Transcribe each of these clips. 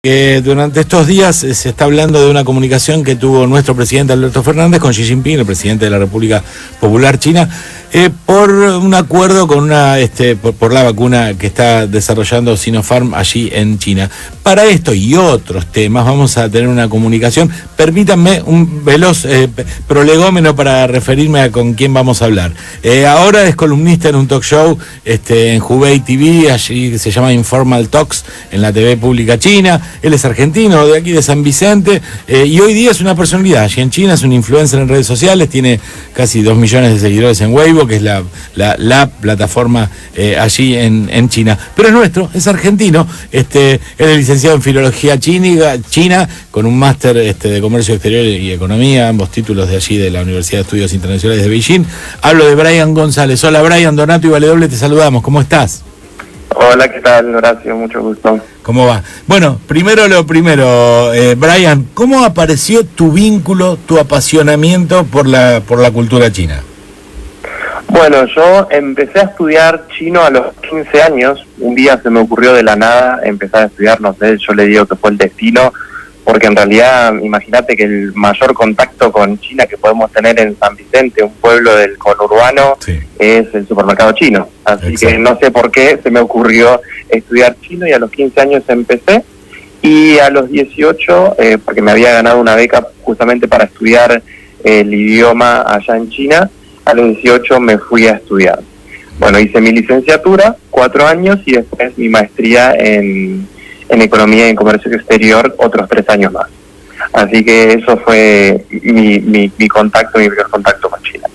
que durante estos días se está hablando de una comunicación que tuvo nuestro presidente Alberto Fernández con Xi Jinping, el presidente de la República Popular China, por un acuerdo con por la vacuna que está desarrollando Sinopharm allí en China. Para esto y otros temas vamos a tener una comunicación. Permítanme un veloz prolegómeno para referirme a con quién vamos a hablar. Ahora es columnista en un talk show en Hubei TV, allí se llama Informal Talks, en la TV pública china. Él es argentino, de aquí de San Vicente, y hoy día es una personalidad allí en China, es un influencer en redes sociales, tiene casi 2 millones de seguidores en Weibo, que es la plataforma allí en China. Pero es nuestro, es argentino, él es licenciado en Filología China, con un máster de Comercio Exterior y Economía, ambos títulos de allí de la Universidad de Estudios Internacionales de Beijing. Hablo de Brian González. Hola Brian, Donato y Valedoble, te saludamos, ¿cómo estás? Hola, ¿qué tal, Horacio? Mucho gusto. ¿Cómo va? Bueno, primero lo primero, Brian, ¿cómo apareció tu vínculo, tu apasionamiento por la cultura china? Bueno, yo empecé a estudiar chino a los 15 años. Un día se me ocurrió de la nada empezar a estudiar, no sé, yo le digo que fue el destino, porque en realidad, imagínate que el mayor contacto con China que podemos tener en San Vicente, un pueblo del conurbano, sí, es el supermercado chino. Así Exacto. Que no sé por qué se me ocurrió estudiar chino y a los 15 años empecé. Y a los 18, porque me había ganado una beca justamente para estudiar el idioma allá en China, a los 18 me fui a estudiar. Bueno, hice mi licenciatura, 4 años, y después mi maestría en Economía y en Comercio Exterior, otros 3 años más. Así que eso fue mi primer contacto con China.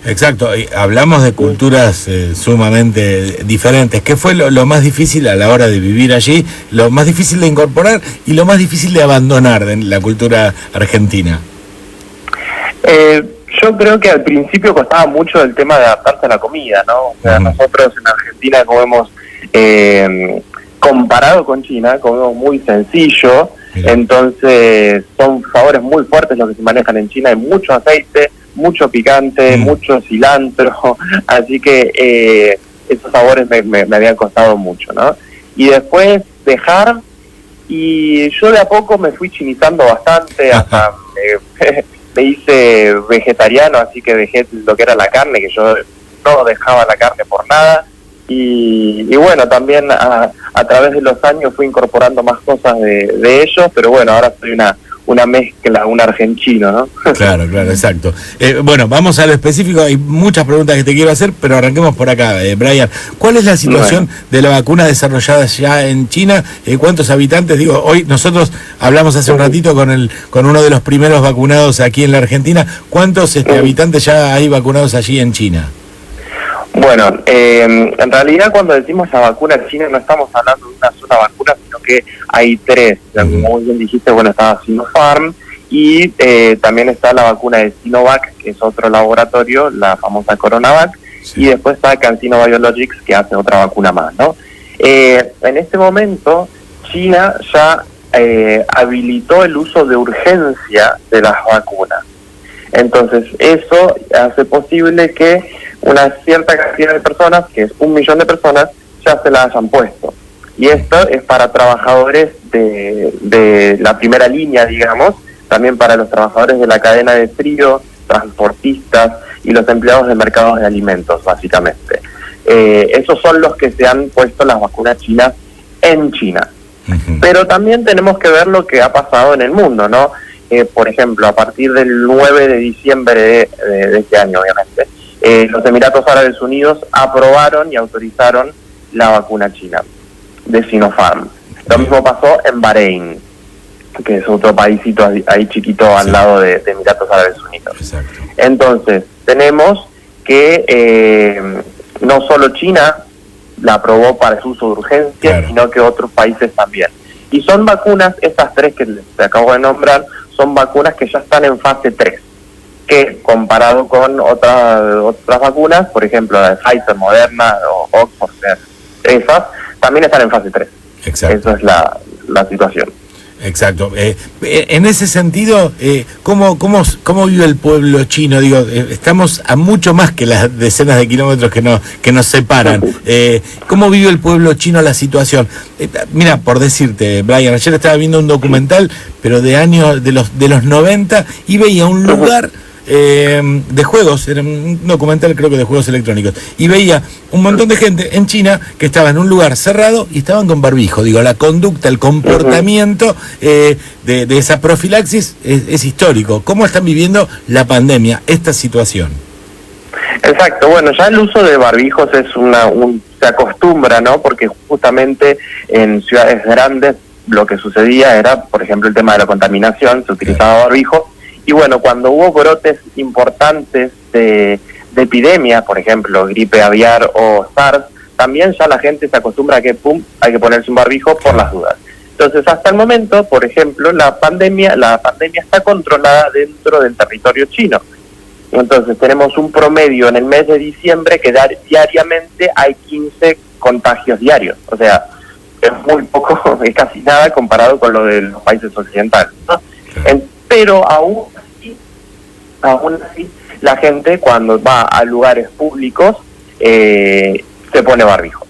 Exacto, y hablamos de culturas sumamente diferentes. ¿Qué fue lo más difícil a la hora de vivir allí, lo más difícil de incorporar y lo más difícil de abandonar de la cultura argentina? Yo creo que al principio costaba mucho el tema de adaptarse a la comida, ¿no? O sea, nosotros en Argentina comemos, comparado con China, comemos muy sencillo. Mira. Entonces son sabores muy fuertes los que se manejan en China, hay mucho aceite, mucho picante, mucho cilantro, así que esos sabores me habían costado mucho, ¿no? Y después dejar, y yo de a poco me fui chinizando bastante, hasta me hice vegetariano, así que dejé lo que era la carne, que yo no dejaba la carne por nada, y bueno, también a través de los años fui incorporando más cosas de ellos, pero bueno, ahora soy una mezcla, un argentino, ¿no? Claro, exacto. Bueno, vamos a lo específico, hay muchas preguntas que te quiero hacer, pero arranquemos por acá, Brian. ¿Cuál es la situación de la vacuna desarrollada ya en China? ¿Cuántos habitantes? Digo, hoy nosotros hablamos hace un ratito con uno de los primeros vacunados aquí en la Argentina. ¿Cuántos habitantes ya hay vacunados allí en China? Bueno, en realidad cuando decimos la vacuna china no estamos hablando de una sola vacuna, sino que hay 3. Como bien dijiste, bueno, está Sinopharm y también está la vacuna de Sinovac, que es otro laboratorio, la famosa Coronavac, y después está CanSino Biologics, que hace otra vacuna más, ¿no? En este momento, China ya habilitó el uso de urgencia de las vacunas. Entonces, eso hace posible que una cierta cantidad de personas, que es 1 millón de personas, ya se la hayan puesto. Y esto es para trabajadores de la primera línea, digamos, también para los trabajadores de la cadena de frío, transportistas y los empleados de mercados de alimentos, básicamente. Esos son los que se han puesto las vacunas chinas en China. Pero también tenemos que ver lo que ha pasado en el mundo, ¿no? Por ejemplo, a partir del 9 de diciembre de este año, obviamente, los Emiratos Árabes Unidos aprobaron y autorizaron la vacuna china de Sinopharm. Lo mismo pasó en Bahrein, que es otro paísito ahí chiquito al lado de Emiratos Árabes Unidos. Exacto. Entonces, tenemos que no solo China la aprobó para su uso de urgencia, sino que otros países también. Y son vacunas, estas 3 que te acabo de nombrar, son vacunas que ya están en fase 3. Que comparado con otras vacunas, por ejemplo la de Pfizer, Moderna o Oxford, esas también están en fase 3. Exacto. Esa es la situación. Exacto. En ese sentido, ¿cómo vive el pueblo chino? Digo, estamos a mucho más que las decenas de kilómetros que nos separan. ¿Cómo vive el pueblo chino la situación? Mira, por decirte, Brian, ayer estaba viendo un documental, pero de los 90, y veía un lugar de juegos, era un documental creo que de juegos electrónicos, y veía un montón de gente en China que estaba en un lugar cerrado y estaban con barbijo. Digo, la conducta, el comportamiento de esa profilaxis es histórico. ¿Cómo están viviendo la pandemia, esta situación? Exacto, bueno, ya el uso de barbijos es se acostumbra, ¿no? Porque justamente en ciudades grandes lo que sucedía era, por ejemplo, el tema de la contaminación, se utilizaba barbijo. Y bueno, cuando hubo brotes importantes de epidemia, por ejemplo, gripe aviar o SARS, también ya la gente se acostumbra a que, hay que ponerse un barbijo por las dudas. Entonces, hasta el momento, por ejemplo, la pandemia está controlada dentro del territorio chino. Entonces, tenemos un promedio en el mes de diciembre que diariamente hay 15 contagios diarios. O sea, es muy poco, es casi nada comparado con lo de los países occidentales, ¿no? Pero aún así, la gente cuando va a lugares públicos se pone barbijo,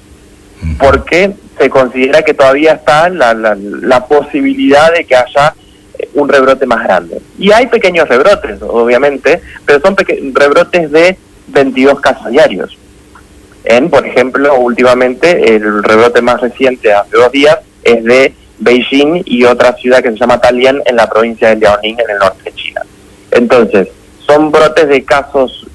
porque se considera que todavía está la posibilidad de que haya un rebrote más grande. Y hay pequeños rebrotes, obviamente, pero son rebrotes de 22 casos diarios. Por ejemplo, últimamente, el rebrote más reciente, hace 2 días, es de Beijing y otra ciudad que se llama Dalian en la provincia de Liaoning, en el norte de China. Entonces, son brotes de casos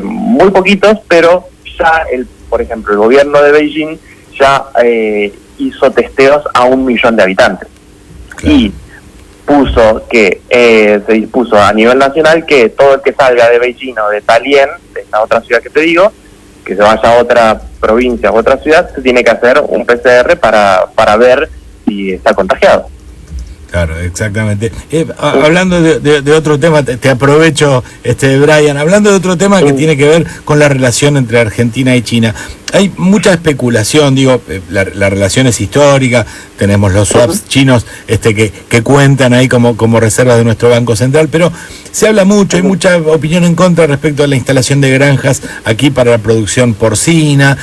muy poquitos, pero ya, por ejemplo, el gobierno de Beijing ya hizo testeos a 1 millón de habitantes. Claro. Y se dispuso a nivel nacional que todo el que salga de Beijing o de Dalian, de esta otra ciudad que te digo, que se vaya a otra provincia o otra ciudad, se tiene que hacer un PCR para ver si está contagiado. Claro, exactamente. Hablando de otro tema, te aprovecho, Brian, hablando de otro tema que tiene que ver con la relación entre Argentina y China. Hay mucha especulación, digo, la relación es histórica, tenemos los swaps chinos que cuentan ahí como reservas de nuestro Banco Central, pero se habla mucho, hay mucha opinión en contra respecto a la instalación de granjas aquí para la producción porcina,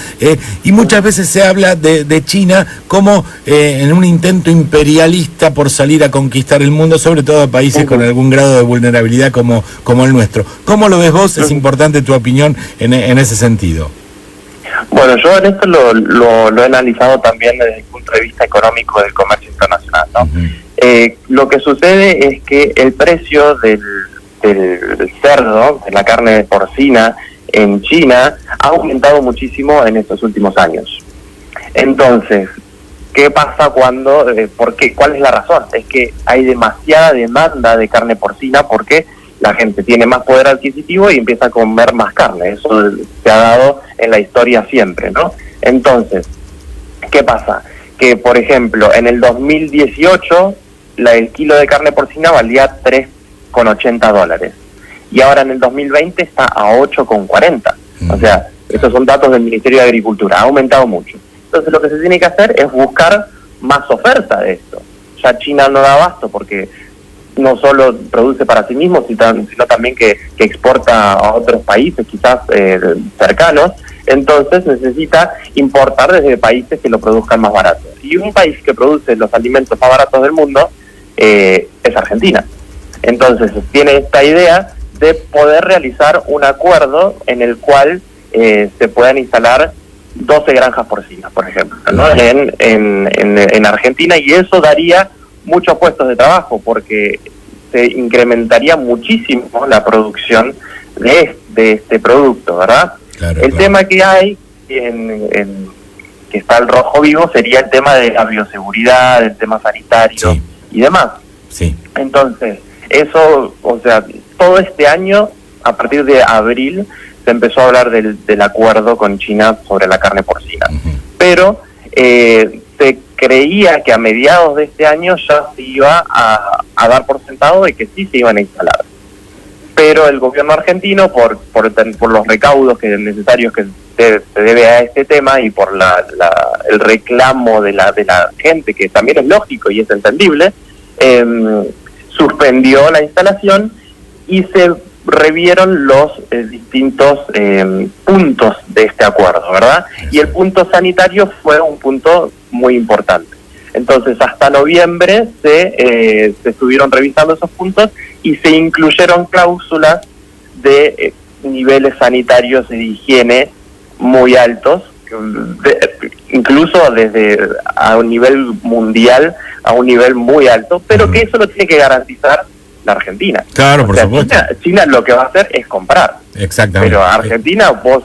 y muchas veces se habla de China como en un intento imperialista por salir a conquistar el mundo, sobre todo a países con algún grado de vulnerabilidad como el nuestro. ¿Cómo lo ves vos? Es importante tu opinión en ese sentido. Bueno, yo en esto lo he analizado también desde el punto de vista económico del comercio internacional, ¿no? Lo que sucede es que el precio del cerdo, de la carne porcina en China, ha aumentado muchísimo en estos últimos años. Entonces, ¿qué pasa cuando? ¿Por qué? ¿Cuál es la razón? Es que hay demasiada demanda de carne porcina porque la gente tiene más poder adquisitivo y empieza a comer más carne. Eso se ha dado en la historia siempre, ¿no? Entonces, ¿qué pasa? Que, por ejemplo, en el 2018, el kilo de carne porcina valía $3,80. Y ahora en el 2020 está a 8,40. O sea, esos son datos del Ministerio de Agricultura. Ha aumentado mucho. Entonces, lo que se tiene que hacer es buscar más oferta de esto. Ya China no da abasto porque no solo produce para sí mismo, sino también que exporta a otros países, quizás cercanos. Entonces necesita importar desde países que lo produzcan más barato. Y un país que produce los alimentos más baratos del mundo es Argentina. Entonces tiene esta idea de poder realizar un acuerdo en el cual se puedan instalar 12 granjas porcinas, por ejemplo, ¿no? en Argentina, y eso daría muchos puestos de trabajo porque se incrementaría muchísimo la producción de este producto, ¿verdad? Claro, el tema que hay que está el rojo vivo sería el tema de la bioseguridad, el tema sanitario y demás. Sí. Entonces, eso, o sea, todo este año, a partir de abril, se empezó a hablar del acuerdo con China sobre la carne porcina. Pero se creía que a mediados de este año ya se iba a dar por sentado de que sí se iban a instalar. Pero el gobierno argentino, por los recaudos necesarios que se debe a este tema y por el reclamo de la gente, que también es lógico y es entendible, suspendió la instalación y se revieron los distintos puntos de este acuerdo, ¿verdad? Y el punto sanitario fue un punto muy importante. Entonces, hasta noviembre se estuvieron revisando esos puntos y se incluyeron cláusulas de niveles sanitarios y de higiene muy altos, incluso desde a un nivel mundial, a un nivel muy alto, pero que eso lo tiene que garantizar la Argentina. Claro, por supuesto. China lo que va a hacer es comprar. Exactamente. Pero Argentina, vos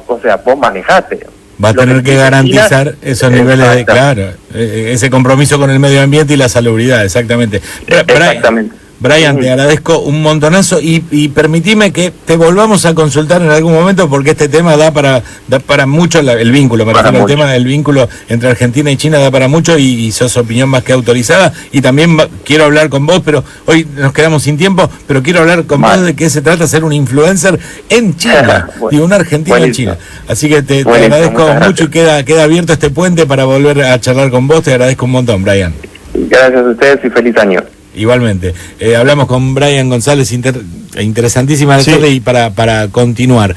manejate. Va a tener que garantizar esos niveles de, claro, ese compromiso con el medio ambiente y la salubridad, exactamente. Exactamente. Brian, te agradezco un montonazo y permitime que te volvamos a consultar en algún momento porque este tema da para mucho el vínculo, el tema del vínculo entre Argentina y China da para mucho y sos opinión más que autorizada y también quiero hablar con vos, pero hoy nos quedamos sin tiempo, pero quiero hablar con vos de qué se trata ser un influencer en China, digo, un argentino en China. Así que te agradezco mucho y queda abierto este puente para volver a charlar con vos, te agradezco un montón, Brian. Gracias a ustedes y feliz año. Igualmente. Hablamos con Brian González, interesantísima la charla y para continuar.